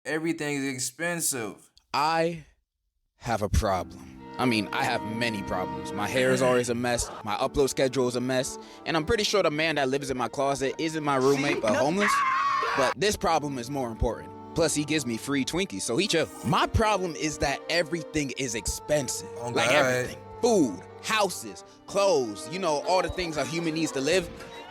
Everything is expensive. I have a problem. I mean, I have many problems. My hair is always a mess, my upload schedule is a mess, and I'm pretty sure the man that lives in my closet isn't my roommate but homeless. But this problem is more important. Plus, he gives me free Twinkies, so he chill. My problem is that everything is expensive. Like everything. Food, houses, clothes, all the things a human needs to live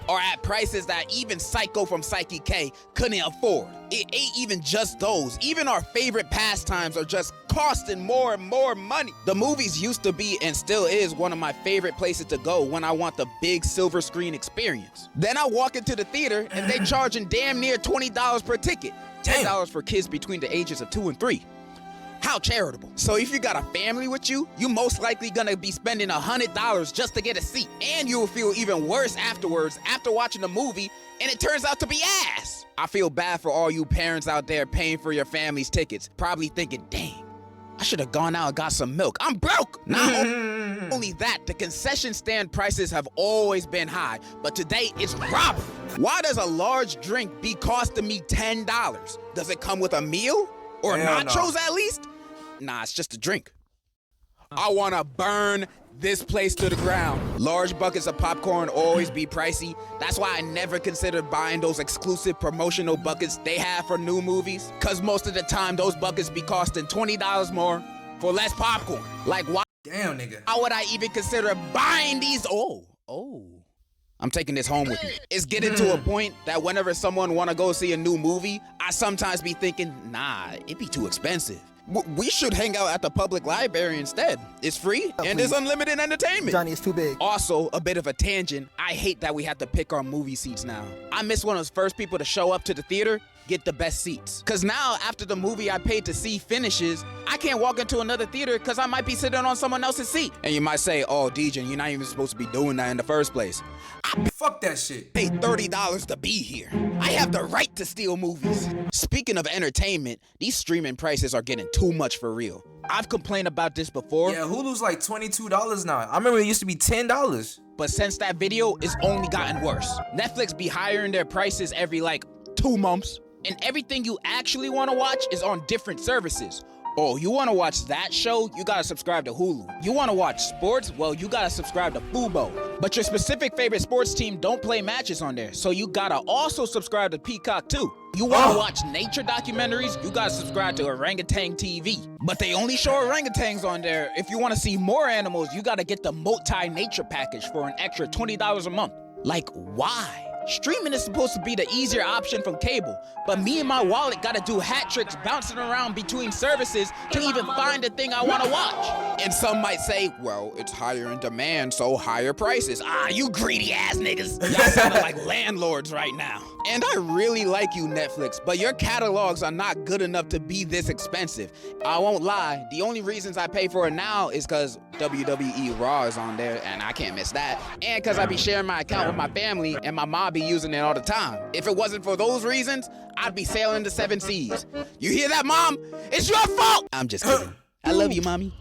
are at prices that even Psycho from Psyche K couldn't afford. It ain't even just those. Even our favorite pastimes are just costing more and more money. The movies used to be and still is one of my favorite places to go when I want the big silver screen experience. Then I walk into the theater and they charging damn near $20 per ticket. $10 for kids between the ages of 2 and 3. How charitable. So if you got a family with you, you most likely gonna be spending $100 just to get a seat. And you'll feel even worse afterwards after watching the movie and it turns out to be ass. I feel bad for all you parents out there paying for your family's tickets, probably thinking, dang, I should have gone out and got some milk. I'm broke. Not only that, the concession stand prices have always been high, but today it's robbery. Why does a large drink be costing me $10? Does it come with a meal? Or nachos at least? Nah, it's just a drink. I wanna burn this place to the ground. Large buckets of popcorn always be pricey. That's why I never considered buying those exclusive promotional buckets they have for new movies. Cause most of the time those buckets be costing $20 more for less popcorn. Like why? Damn, nigga. How would I even consider buying these? I'm taking this home with me. It's getting to a point that whenever someone wanna go see a new movie, I sometimes be thinking, nah, it'd be too expensive. We should hang out at the public library instead. It's free and there's unlimited entertainment. Johnny, it's too big. Also, a bit of a tangent, I hate that we have to pick our movie seats now. I miss one of those first people to show up to the theater, get the best seats. Cause now, after the movie I paid to see finishes, I can't walk into another theater cause I might be sitting on someone else's seat. And you might say, oh, DJ, you're not even supposed to be doing that in the first place. Fuck that shit. Paid $30 to be here. I have the right to steal movies. Speaking of entertainment, these streaming prices are getting too much for real. I've complained about this before. Yeah, Hulu's like $22 now. I remember it used to be $10. But since that video, it's only gotten worse. Netflix be hiring their prices every 2 months. And everything you actually want to watch is on different services. Oh, you want to watch that show? You gotta subscribe to Hulu. You want to watch sports? Well, you gotta subscribe to Fubo. But your specific favorite sports team don't play matches on there, so you gotta also subscribe to Peacock too. You want to watch nature documentaries? You gotta subscribe to Orangutan TV. But they only show orangutans on there. If you want to see more animals, you gotta get the multi-nature package for an extra $20 a month. Like, why? Streaming is supposed to be the easier option from cable, but me and my wallet gotta do hat tricks bouncing around between services to even find the thing I wanna watch. And some might say, well, it's higher in demand, so higher prices. Ah, you greedy ass niggas. Y'all sounding like landlords right now. And I really like you, Netflix, but your catalogs are not good enough to be this expensive. I won't lie, the only reasons I pay for it now is cause WWE Raw is on there, and I can't miss that. And cause I be sharing my account with my family, and my mom be using it all the time. If it wasn't for those reasons, I'd be sailing the 7 seas. You hear that, Mom? It's your fault! I'm just kidding. I love you, Mommy.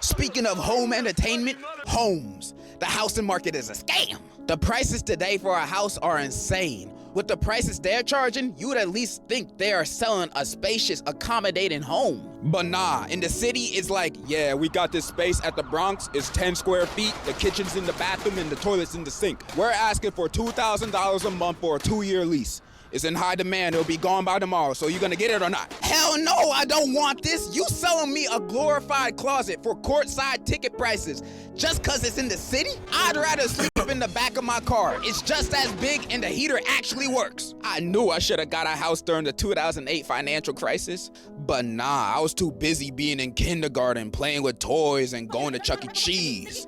Speaking of home entertainment, homes. The housing market is a scam. The prices today for a house are insane. With the prices they're charging, you would at least think they are selling a spacious, accommodating home. But nah, in the city, it's like, yeah, we got this space at the Bronx, it's 10 square feet, the kitchen's in the bathroom, and the toilet's in the sink. We're asking for $2,000 a month for a 2-year lease. It's in high demand, it'll be gone by tomorrow, so you gonna get it or not? Hell no, I don't want this. You selling me a glorified closet for courtside ticket prices just cause it's in the city? I'd rather sleep in the back of my car. It's just as big and the heater actually works. I knew I should've got a house during the 2008 financial crisis, but nah, I was too busy being in kindergarten, playing with toys and going to Chuck E. Cheese.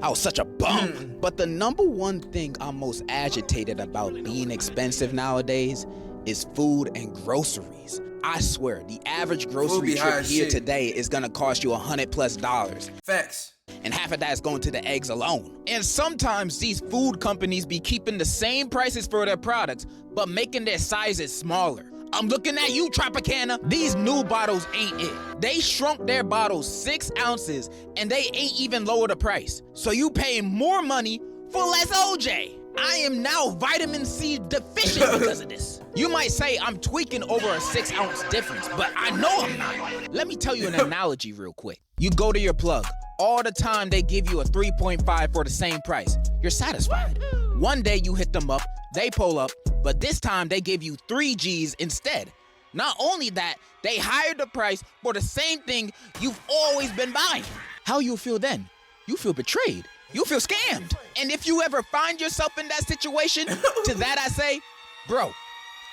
I was such a bum. But the number one thing I'm most agitated about being expensive nowadays is food and groceries. I swear, the average grocery trip here today is gonna cost you $100+. Facts. And half of that is going to the eggs alone. And sometimes these food companies be keeping the same prices for their products, but making their sizes smaller. I'm looking at you, Tropicana. These new bottles ain't it. They shrunk their bottles 6 ounces and they ain't even lower the price. So you paying more money for less OJ. I am now vitamin C deficient because of this. You might say I'm tweaking over a 6-ounce difference, but I know I'm not. Let me tell you an analogy real quick. You go to your plug. All the time they give you a 3.5 for the same price. You're satisfied. One day you hit them up, they pull up, but this time they give you 3 G's instead. Not only that, they hired the price for the same thing you've always been buying. How you feel then? You feel betrayed. You feel scammed. And if you ever find yourself in that situation, to that I say, bro,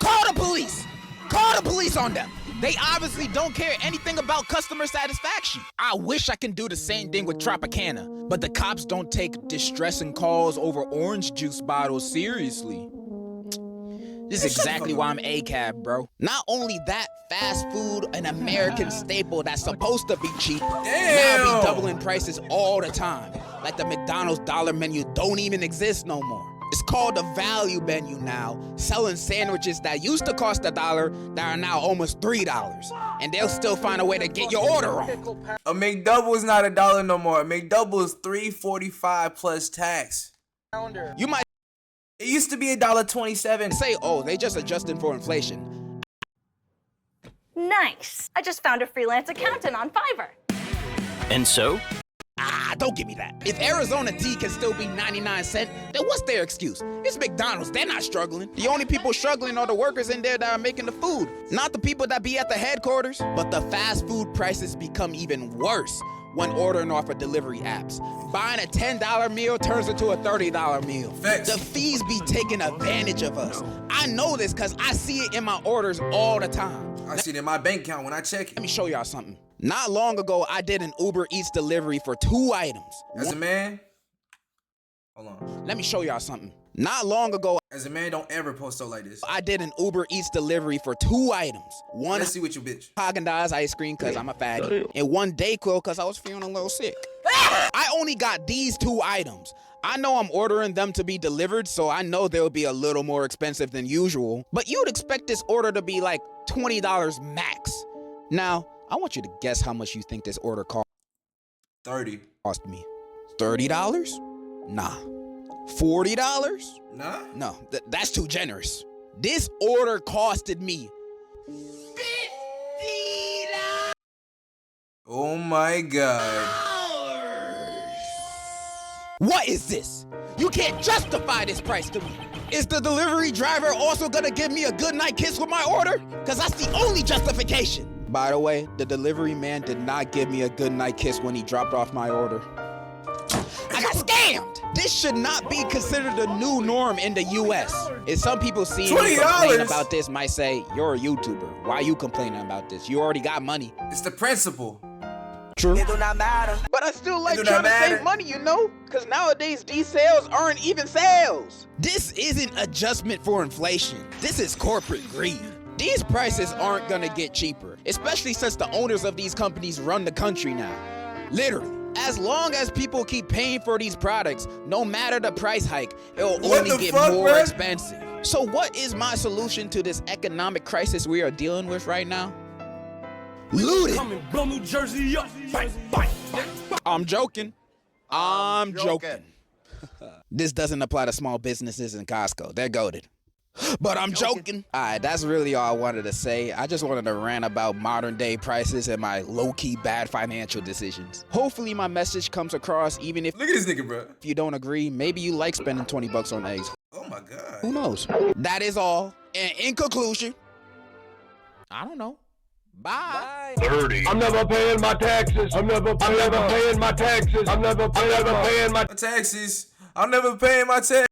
call the police. Call the police on them. They obviously don't care anything about customer satisfaction. I wish I can do the same thing with Tropicana, but the cops don't take distressing calls over orange juice bottles seriously. This is exactly why I'm ACAB, bro. Not only that, fast food, an American staple that's supposed to be cheap, now be doubling prices all the time. Like the McDonald's dollar menu don't even exist no more. It's called the value menu now, selling sandwiches that used to cost $1 that are now almost $3. And they'll still find a way to get your order wrong. A McDouble is not $1 no more. A McDouble is $3.45 plus tax. You might It used to be $1.27. say, oh, they just adjusting for inflation. Nice. I just found a freelance accountant on Fiverr. And so? Don't give me that. If Arizona tea can still be 99 cents, then what's their excuse? It's McDonald's, they're not struggling. The only people struggling are the workers in there that are making the food, not the people that be at the headquarters. But the fast food prices become even worse when ordering off of delivery apps. Buying a $10 meal turns into a $30 meal. Facts. The fees be taking advantage of us. I know this because I see it in my orders all the time. I see it in my bank account when I check it. Let me show y'all something. Not long ago, I did an Uber Eats delivery for 2 items. As a man, hold on. Let me show y'all something. Not long ago, As a man, don't ever post up like this. I did an Uber Eats delivery for 2 items. One Let's see what you bitch. Haagen-Dazs ice cream because I'm a fatty, and one Dayquil because I was feeling a little sick. I only got these 2 items. I know I'm ordering them to be delivered, so I know they'll be a little more expensive than usual. But you'd expect this order to be like $20 max. Now, I want you to guess how much you think this order cost 30. me. $30? Nah. $40? Nah? No, that's too generous. This order costed me $50. Oh my God. What is this? You can't justify this price to me. Is the delivery driver also gonna give me a goodnight kiss with my order? Cause that's the only justification. By the way, the delivery man did not give me a goodnight kiss when he dropped off my order. I got scammed! This should not be considered a new norm in the US. If some people see me complain about this might say, you're a YouTuber. Why are you complaining about this? You already got money. It's the principle. True. It do not matter. But I still like do trying not to matter. save money, you know? Because nowadays, these sales aren't even sales. This isn't adjustment for inflation. This is corporate greed. These prices aren't gonna get cheaper, especially since the owners of these companies run the country now. Literally. As long as people keep paying for these products, no matter the price hike, it'll What only the get fuck, more man? expensive. So what is my solution to this economic crisis we are dealing with right now? Loot it. Come and blow New Jersey up. Bang, bang. I'm joking. I'm joking. This doesn't apply to small businesses in Costco. They're goated. But I'm joking. All right, that's really all I wanted to say. I just wanted to rant about modern day prices and my low-key bad financial decisions. Hopefully my message comes across even if Look at this nigga, bro. you don't agree. Maybe you like spending 20 bucks on eggs. Oh my God. Who knows? That is all. And in conclusion, I don't know. Bye. 30. I'm never paying my taxes. I'm never paying my taxes. I'm never paying my My taxes. I'm never paying my taxes.